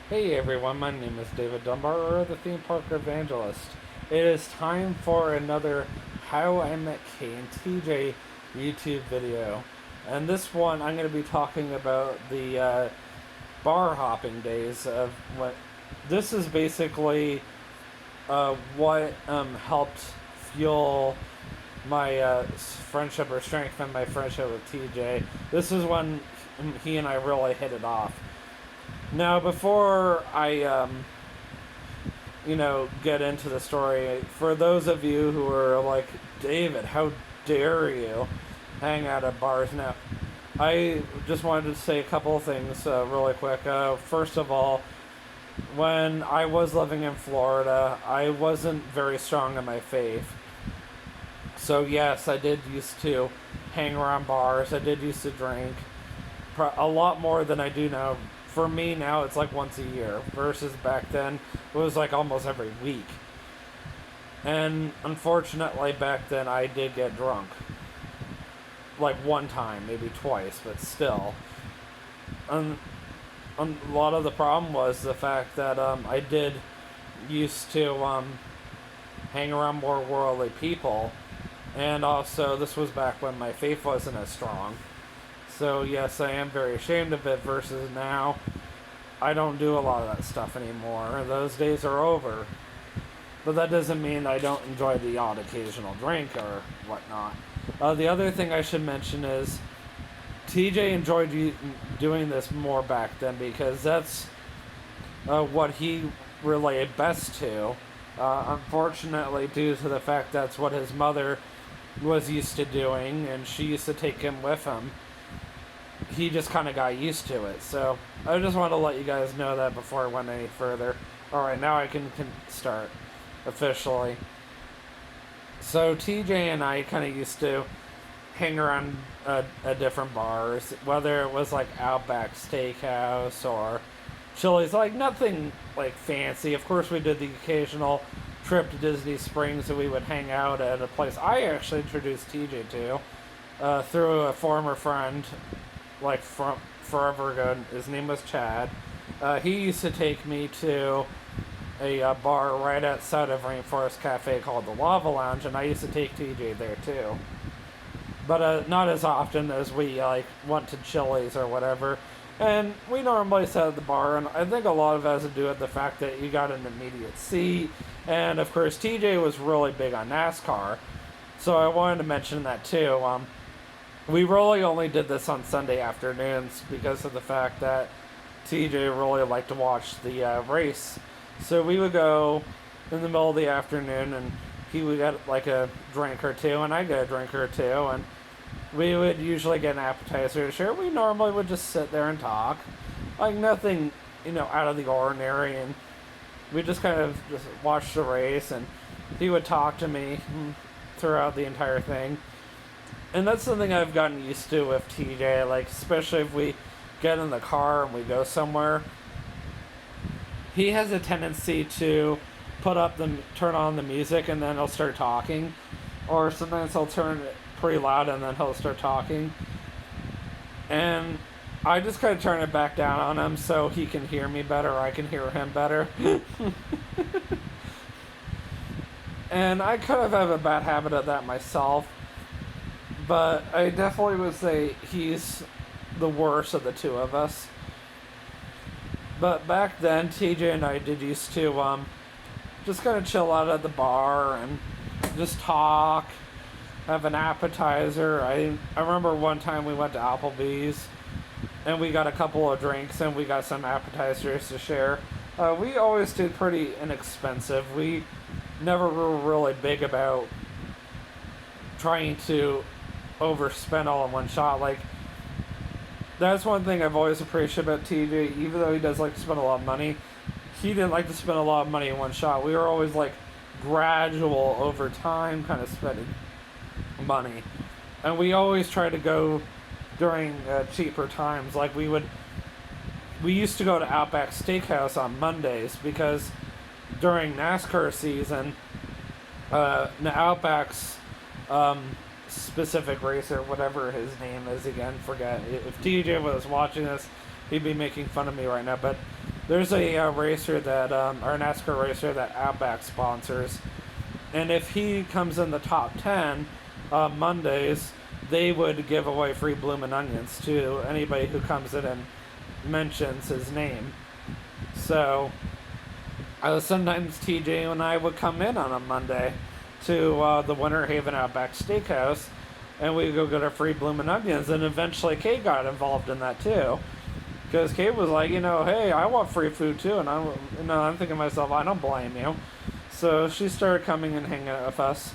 Hey everyone, my name is David Dunbar, or the Theme Park Evangelist. It is time for another How I Met Kay and TJ YouTube video. And this one, I'm going to be talking about the bar hopping days of what. This is basically what helped fuel my friendship or strengthen my friendship with TJ. This is when he and I really hit it off. Now, before I, get into the story, for those of you who are like, David, how dare you hang out at bars now? I just wanted to say a couple of things really quick. First of all, when I was living in Florida, I wasn't very strong in my faith. So, yes, I did used to hang around bars, I did used to drink a lot more than I do now. For me now, it's like once a year, versus back then, it was like almost every week. And unfortunately, back then, I did get drunk. Like one time, maybe twice, but still. And a lot of the problem was the fact that I did used to hang around more worldly people. And also, this was back when my faith wasn't as strong. So, yes, I am very ashamed of it, versus now, I don't do a lot of that stuff anymore. Those days are over. But that doesn't mean I don't enjoy the odd occasional drink or whatnot. The other thing I should mention is TJ enjoyed doing this more back then, because that's what he relayed best to. Unfortunately, due to the fact that's what his mother was used to doing, and she used to take him with him, he just kind of got used to it. So I just want to let you guys know that before I went any further. Alright, now I can start officially. So TJ and I kind of used to hang around at different bars, whether it was like Outback Steakhouse or Chili's, like nothing like fancy. Of course, we did the occasional trip to Disney Springs, that we would hang out at a place I actually introduced TJ to through a former friend, like from forever ago. His name was Chad. He used to take me to a bar right outside of Rainforest Cafe called the Lava Lounge, and I used to take TJ there too. But not as often as we like went to Chili's or whatever. And we normally sat at the bar, and I think a lot of it has to do with the fact that you got an immediate seat. And of course, TJ was really big on NASCAR, so I wanted to mention that too. We really only did this on Sunday afternoons because of the fact that TJ really liked to watch the race. So we would go in the middle of the afternoon, and he would get like a drink or two, and I'd get a drink or two, and we would usually get an appetizer to share. We normally would just sit there and talk, like nothing, out of the ordinary, and we just kind of just watch the race, and he would talk to me throughout the entire thing. And that's something I've gotten used to with TJ, like especially if we get in the car and we go somewhere. He has a tendency to turn on the music, and then he'll start talking, or sometimes he'll turn it pretty loud and then he'll start talking. And I just kind of turn it back down on him so he can hear me better, or I can hear him better. And I kind of have a bad habit of that myself. But I definitely would say he's the worst of the two of us. But back then, TJ and I did used to just kind of chill out at the bar and just talk, have an appetizer. I remember one time we went to Applebee's, and we got a couple of drinks, and we got some appetizers to share. We always did pretty inexpensive. We never were really big about trying to overspend all in one shot. Like, that's one thing I've always appreciated about TJ. Even though he does like to spend a lot of money, he didn't like to spend a lot of money in one shot. We were always like gradual over time kind of spending money, and we always try to go during cheaper times. Like we used to go to Outback Steakhouse on Mondays, because during NASCAR season, Outback's specific racer, whatever his name is again, forget. If TJ was watching this, he'd be making fun of me right now. But There's a racer that, or an NASCAR racer that Outback sponsors, and if he comes in the top 10 Mondays, they would give away free bloomin' onions to anybody who comes in and mentions his name. So sometimes TJ and I would come in on a Monday to the Winter Haven Outback Steakhouse, and we'd go get our free bloomin' onions. And eventually, Kate got involved in that too, because Kate was like, hey, I want free food too, and I'm thinking to myself, I don't blame you. So she started coming and hanging out with us.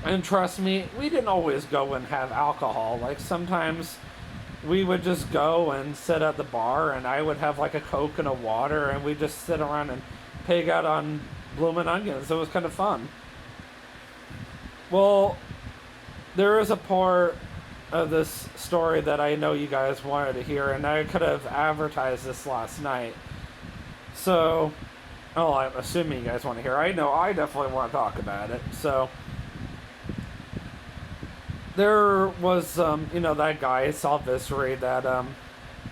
And trust me, we didn't always go and have alcohol. Like, sometimes we would just go and sit at the bar, and I would have like a Coke and a water, and we'd just sit around and pig out on bloomin' onions. It was kind of fun. Well, there is a part of this story that I know you guys wanted to hear, and I could have advertised this last night. So, I'm assuming you guys want to hear. I know I definitely want to talk about it. So, there was, that guy, Sal Viscery, that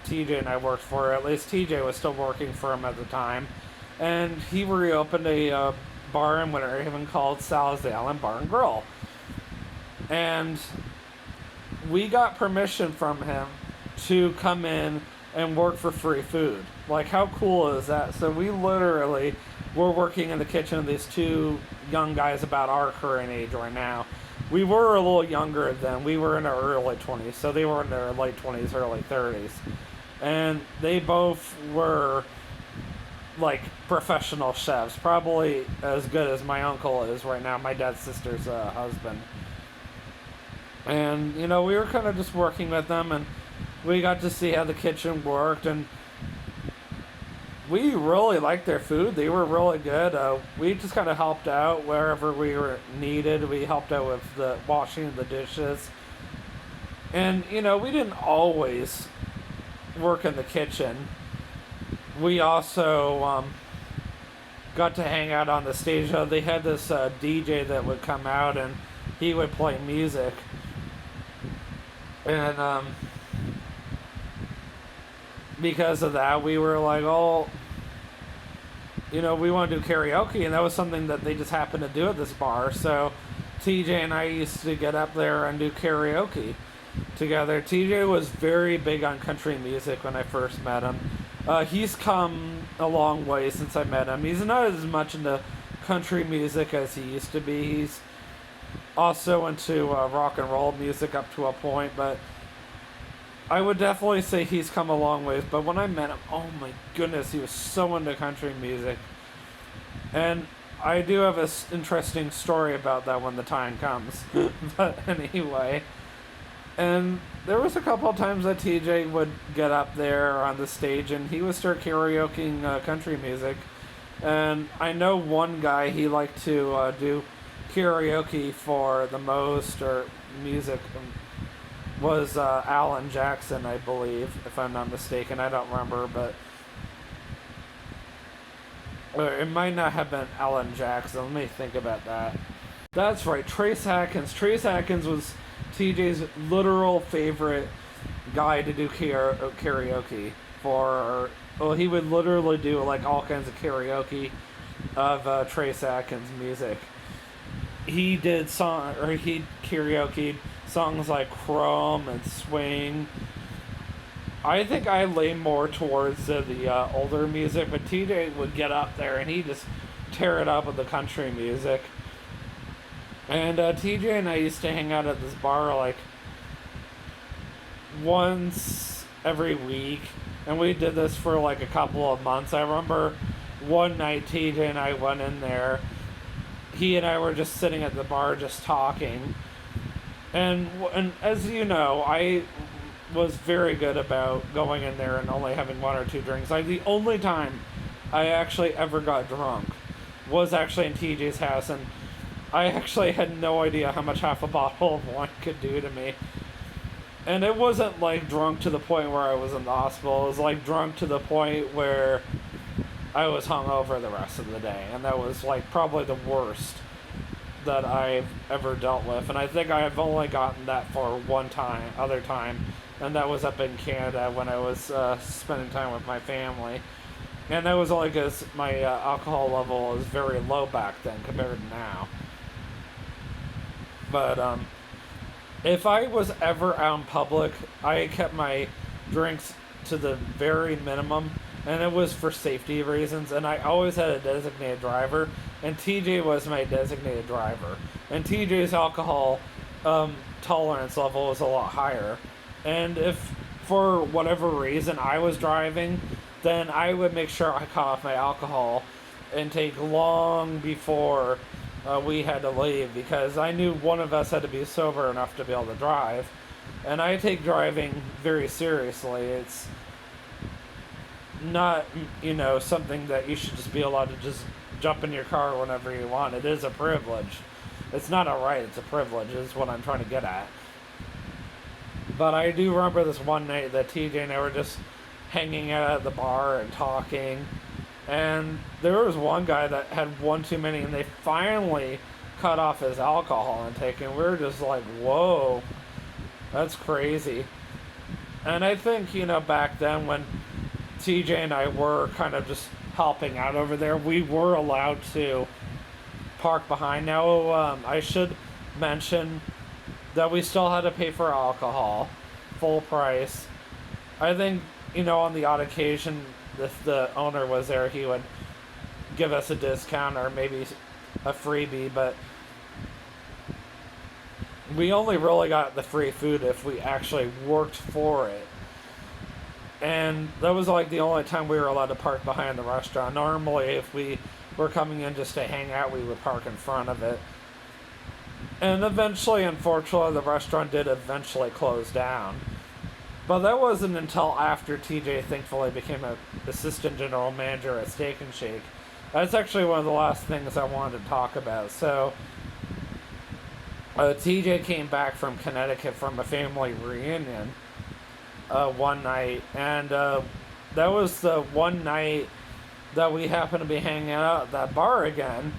TJ and I worked for. At least TJ was still working for him at the time. And he reopened a bar in Winter Haven called Sal's Ale and Bar and Grill. And we got permission from him to come in and work for free food. Like, how cool is that? So we literally were working in the kitchen of these two young guys about our current age right now. We were a little younger then. We were in our early 20s, so they were in their late 20s, early 30s. And they both were, like, professional chefs, probably as good as my uncle is right now, my dad's sister's husband. And, we were kind of just working with them, and we got to see how the kitchen worked, and we really liked their food. They were really good. We just kind of helped out wherever we were needed. We helped out with the washing of the dishes. And, we didn't always work in the kitchen. We also got to hang out on the stage. They had this DJ that would come out, and he would play music. And because of that, we were like, we want to do karaoke, and that was something that they just happened to do at this bar. So TJ and I used to get up there and do karaoke together. TJ was very big on country music when I first met him. He's come a long way since I met him. He's not as much into country music as he used to be. He's also into rock and roll music up to a point, but I would definitely say he's come a long ways. But when I met him, oh my goodness, he was so into country music. And I do have an interesting story about that when the time comes. But anyway, and there was a couple of times that TJ would get up there on the stage and he would start karaokeing country music. And I know one guy, he liked to do karaoke for the most, or music, was Alan Jackson, I believe, if I'm not mistaken. I don't remember, but it might not have been Alan Jackson. Let me think about that. That's right, Trace Atkins. Trace Atkins was TJ's literal favorite guy to do karaoke for. Well, he would literally do like all kinds of karaoke of Trace Atkins music. He karaoke'd songs like Chrome and Swing. I think I lay more towards the older music, but TJ would get up there and he'd just tear it up with the country music. And TJ and I used to hang out at this bar like once every week, and we did this for like a couple of months. I remember one night TJ and I went in there. He and I were just sitting at the bar just talking. And as you know, I was very good about going in there and only having one or two drinks. Like, the only time I actually ever got drunk was actually in TJ's house, and I actually had no idea how much half a bottle of wine could do to me. And it wasn't like drunk to the point where I was in the hospital. It was like drunk to the point where I was hungover the rest of the day, and that was like probably the worst that I've ever dealt with, and I think I've only gotten that for one other time, and that was up in Canada when I was spending time with my family, and that was only because my alcohol level was very low back then compared to now. But if I was ever out in public, I kept my drinks to the very minimum, and it was for safety reasons. And I always had a designated driver, and TJ was my designated driver. And TJ's alcohol tolerance level was a lot higher. And if for whatever reason I was driving, then I would make sure I cut off my alcohol intake long before we had to leave, because I knew one of us had to be sober enough to be able to drive. And I take driving very seriously. It's not, something that you should just be allowed to just jump in your car whenever you want. It is a privilege. It's not a right, it's a privilege, is what I'm trying to get at. But I do remember this one night that TJ and I were just hanging out at the bar and talking. And there was one guy that had one too many, and they finally cut off his alcohol intake, and we were just like, whoa, that's crazy. And I think, back then when TJ and I were kind of just helping out over there, we were allowed to park behind. Now, I should mention that we still had to pay for alcohol, full price. I think, on the odd occasion, if the owner was there, he would give us a discount or maybe a freebie, but we only really got the free food if we actually worked for it. And that was like the only time we were allowed to park behind the restaurant. Normally, if we were coming in just to hang out, we would park in front of it. And eventually, unfortunately, the restaurant did eventually close down. But that wasn't until after TJ thankfully became an assistant general manager at Steak and Shake. That's actually one of the last things I wanted to talk about. So, TJ came back from Connecticut from a family reunion one night, and that was the one night that we happened to be hanging out at that bar again.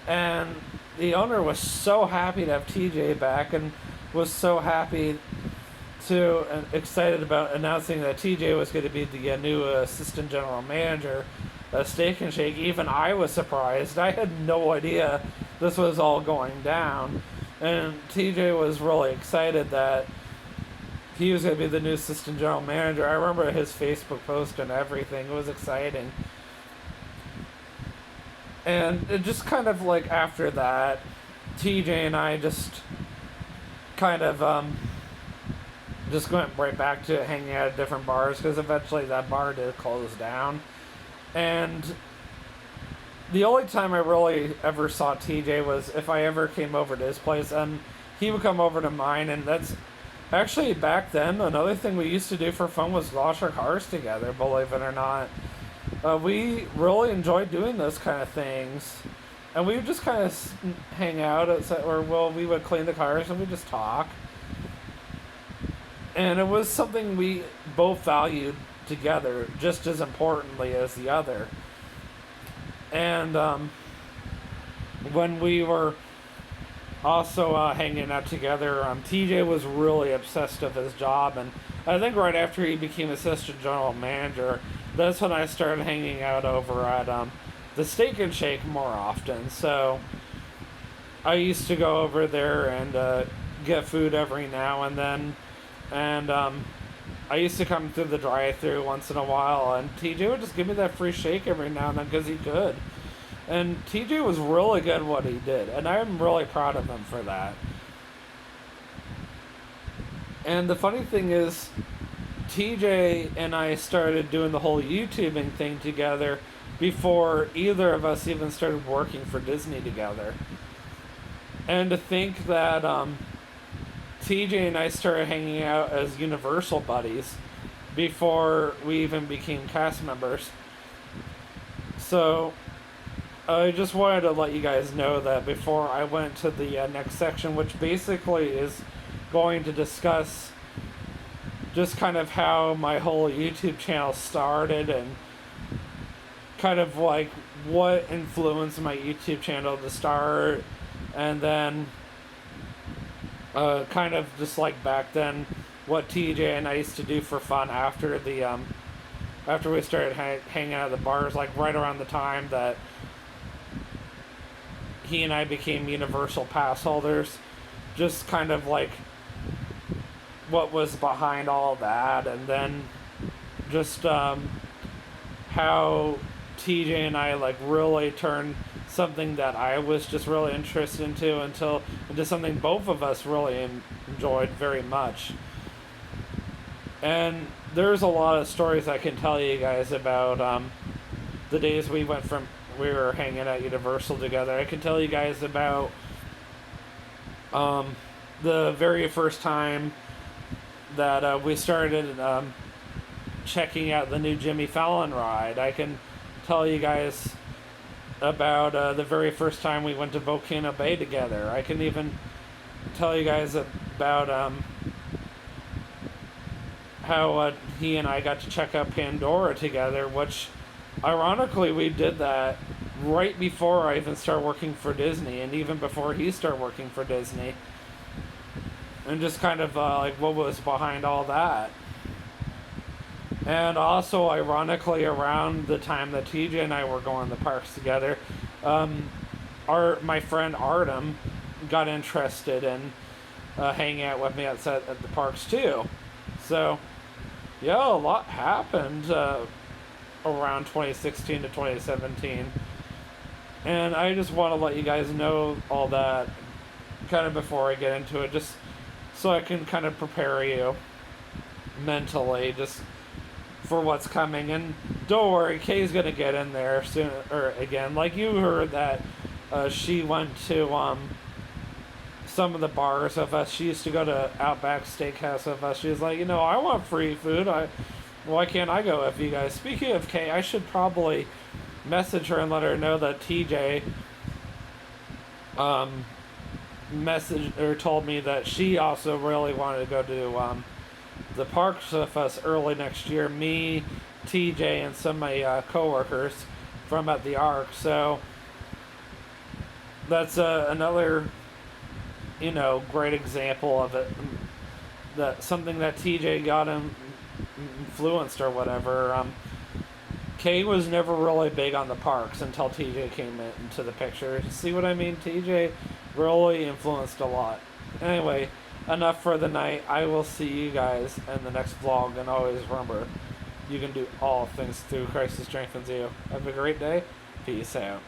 And the owner was so happy to have TJ back, and was so happy to excited about announcing that TJ was going to be the new assistant general manager of Steak and Shake. Even I was surprised. I had no idea this was all going down, and TJ was really excited that he was going to be the new assistant general manager. I remember his Facebook post and everything. It was exciting. And it just kind of like after that, TJ and I just kind of just went right back to hanging out at different bars, because eventually that bar did close down. And the only time I really ever saw TJ was if I ever came over to his place, and he would come over to mine. And that's actually, back then, another thing we used to do for fun was wash our cars together, believe it or not. We really enjoyed doing those kind of things. And we would just kind of hang out, we would clean the cars and we'd just talk. And it was something we both valued together just as importantly as the other. And when we were also hanging out together, TJ was really obsessed with his job, and I think right after he became assistant general manager, that's when I started hanging out over at the Steak and Shake more often. So I used to go over there and get food every now and then, and I used to come through the drive-thru once in a while, and TJ would just give me that free shake every now and then because he could. And TJ was really good at what he did, and I'm really proud of him for that. And the funny thing is, TJ and I started doing the whole YouTubing thing together before either of us even started working for Disney together. And to think that TJ and I started hanging out as Universal buddies before we even became cast members. So I just wanted to let you guys know that before I went to the next section, which basically is going to discuss just kind of how my whole YouTube channel started and kind of like what influenced my YouTube channel to start, And then, kind of just like back then, what TJ and I used to do for fun after after we started hanging out at the bars, like right around the time that he and I became Universal Pass holders, just kind of like what was behind all that, and then just how TJ and I like really turned something that I was just really interested into something both of us really enjoyed very much. And there's a lot of stories I can tell you guys about the days we were hanging at Universal together. I can tell you guys about the very first time that we started checking out the new Jimmy Fallon ride. I can tell you guys about the very first time we went to Volcano Bay together. I can even tell you guys about how he and I got to check out Pandora together, which ironically we did that right before I even started working for Disney, and even before he started working for Disney. And just kind of like what was behind all that. And also, ironically, around the time that TJ and I were going to the parks together, my friend Artem got interested in hanging out with me at the parks too. So, yeah, a lot happened around 2016 to 2017. And I just want to let you guys know all that kind of before I get into it, just so I can kind of prepare you mentally just for what's coming. And don't worry, Kay's gonna get in there soon, or again, like you heard that she went to some of the bars with us. She used to go to Outback Steakhouse with us. She was like, I want free food. Why can't I go with you guys? Speaking of Kay, I should probably message her and let her know that TJ messaged or told me that she also really wanted to go to the parks with us early next year. Me, TJ, and some of my coworkers from at the Ark. So that's another great example of it. That something that TJ got him influenced or whatever. Kay was never really big on the parks until TJ came into the picture. See what I mean? TJ really influenced a lot. Anyway, enough for the night. I will see you guys in the next vlog, and always remember, you can do all things through Christ who strengthens you. Have a great day. Peace out.